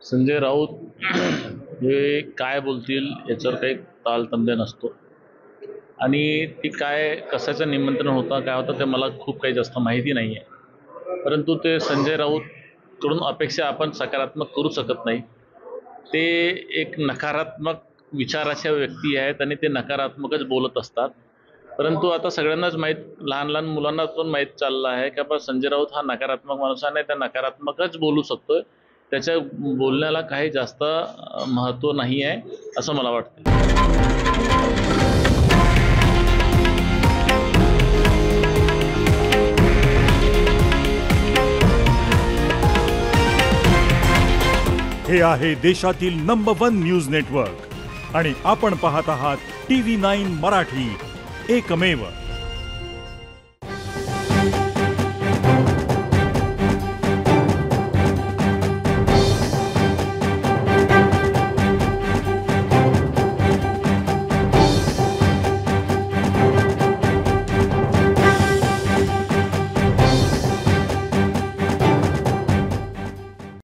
संजय राऊत हे काय बोलतील याच्यावर काही तालतम्य नसतो आणि ती काय कशाचं निमंत्रण होतं काय होतं ते मला खूप काही जास्त माहिती नाही आहे. परंतु ते संजय राऊतकडून अपेक्षा आपण सकारात्मक करू शकत नाही. ते एक नकारात्मक विचाराच्या व्यक्ती आहेत आणि ते नकारात्मकच बोलत असतात. परंतु आता सगळ्यांनाच माहीत, लहान लहान मुलांना पण माहीत चाललं आहे की आपण संजय राऊत हा नकारात्मक माणूस आहे, त्या नकारात्मकच बोलू शकतोय. त्याच्या बोलण्याला काही जास्त महत्त्व नाही आहे असं मला वाटतं. हे आहे देशातील नंबर 1 न्यूज नेटवर्क आणि आपण पाहत आहात TV9 मराठी, एकमेव.